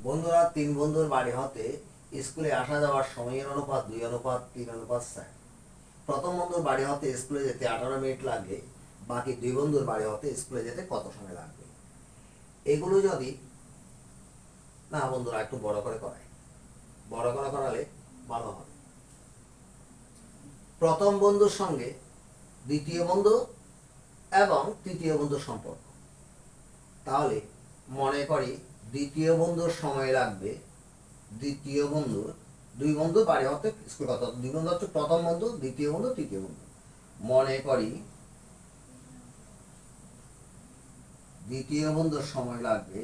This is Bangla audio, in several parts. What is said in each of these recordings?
বন্ধুরা, তিন বন্ধুর বাড়ি হতে স্কুলে আসা যাওয়ার সময়ের অনুপাত 2:3:4। প্রথম বন্ধুর বাড়ি হতে স্কুলে যেতে 18 মিনিট লাগে, বাকি দুই বন্ধুর বাড়ি হতে স্কুলে যেতে কত সময় লাগবে? এগুলো যদি না বন্ধুরা একটু বড় করে করায়, বড় করে করালে ভালো হবে। প্রথম বন্ধুর সঙ্গে দ্বিতীয় বন্ধু এবং তৃতীয় বন্ধুর সম্পর্ক। তাহলে মনে করি দ্বিতীয় বন্ধুর সময় লাগবে, দ্বিতীয় বন্ধুর দুই বন্ধু বাড়ি হতে স্কুল কত, দুই বন্ধু হচ্ছে প্রথম বন্ধু, দ্বিতীয় বন্ধু, তৃতীয় বন্ধু। মনে করি দ্বিতীয় বন্ধুর সময় লাগবে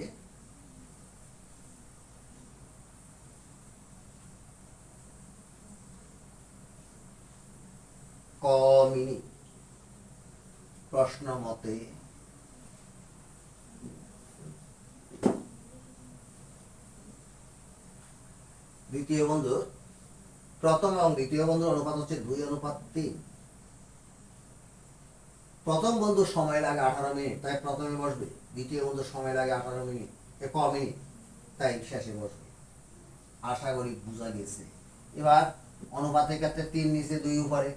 ক মিনিট। প্রশ্ন মতে দ্বিতীয় বন্ধু প্রথম এবং দ্বিতীয় বন্ধুর অনুপাত হচ্ছে 2:3। প্রথম বন্ধুর সময় লাগে 18 মিনিট, তাই প্রথমে বসবে। দ্বিতীয় বন্ধুর সময় লাগে 18 মিনিট, ক মিনিট, তাই শেষে বসবে। আশা করি বোঝা গেছে। এবার অনুপাতের ক্ষেত্রে 3 নিচে 2 উপরে,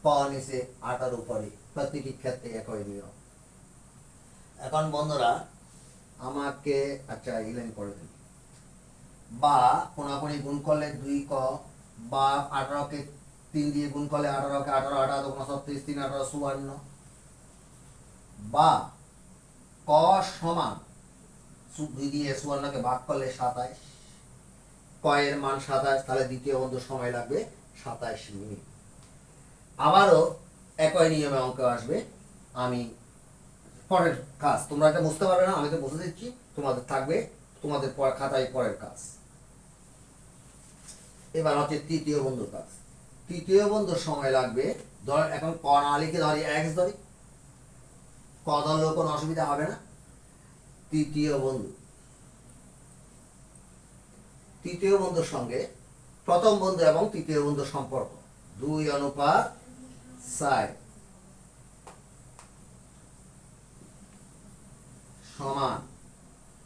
ক নিচে 8 উপরে, প্রতিটি ক্ষেত্রে একই নিয়ম। এখন বন্ধুরা আমাকে আচ্ছা ইলেন করে দিন। বা কোনাকুনি গুণ করলে 2ক, বা 18কে 3 দিয়ে গুণ করলে 18কে 18, 18 36, 3 18 54, বা ক সমান 2 দিয়ে 54কে ভাগ করলে 27, ক এর মান 27, তাহলে দ্বিতীয় বন্ধুর সময় লাগবে 27 মিনিট। আবারও একই নিয়মে অঙ্ক আসবে। আমি পরের কাজ, তোমরা এটা বুঝতে পারবে না, আমি তো বুঝে দিচ্ছি, তোমাদের থাকবে তোমাদের খাতায় পরের কাজ। এবার হচ্ছে তৃতীয় বন্ধুর কাজ। তৃতীয় বন্ধুর সময় লাগবে, ধর এখন ক না লিখে ধরি এক্স ধরি, ক ধরলেও কোনো অসুবিধা হবে না। তৃতীয় বন্ধুর সঙ্গে প্রথম বন্ধু এবং তৃতীয় বন্ধুর সম্পর্ক 2:4 সমান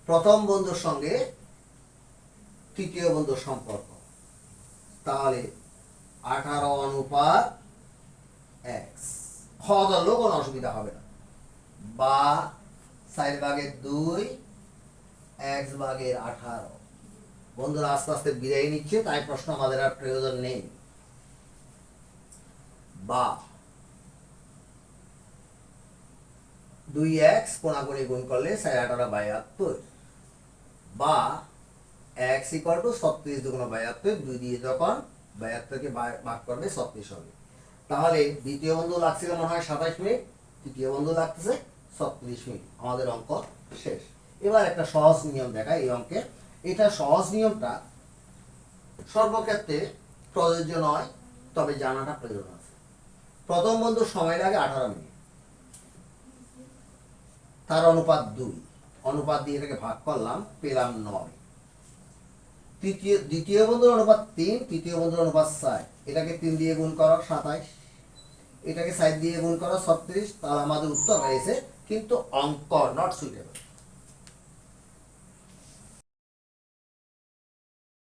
প্রথম বন্ধুর সঙ্গে তৃতীয় বন্ধুর সম্পর্ক। তাহলে 18:x। খ ধরলেও কোনো অসুবিধা হবে না। বা 4/2, x/18। বন্ধুরা আস্তে আস্তে বিদায় নিচ্ছে, তাই প্রশ্ন আমাদের আর প্রয়োজন নেই। বা 2x কোনাকুনি গুণ করলে 4/18/72, বা x = 36 × 72, 2 দিয়ে যখন 72কে ভাগ করবে 36 হবে। তাহলে দ্বিতীয় বন্ধু লাগছিল মনে হয় 27 মিনিট, তৃতীয় বন্ধু লাগতেছে 36 মিনিট। আমাদের অঙ্ক শেষ। এবার একটা সহজ নিয়ম দেখায় এই অঙ্কে। এটা সহজ নিয়মটা সর্বক্ষেত্রে প্রযোজ্য নয়, তবে জানাটা প্রয়োজন আছে। প্রথম বন্ধুর সময় লাগে 18 মিনিট, তার অনুপাত 2, অনুপাত দিয়ে এটাকে ভাগ করলাম, পেলাম 9। দ্বিতীয় বন্ধুর অনুপাত 3, তৃতীয় বন্ধুর অনুপাত 4, এটাকে 3 দিয়ে গুণ করো 27, এটাকে 4 দিয়ে গুণ করো 36, তাহলে আমাদের উত্তর হয়েছে, কিন্তু অঙ্ক নট সুইটেবল।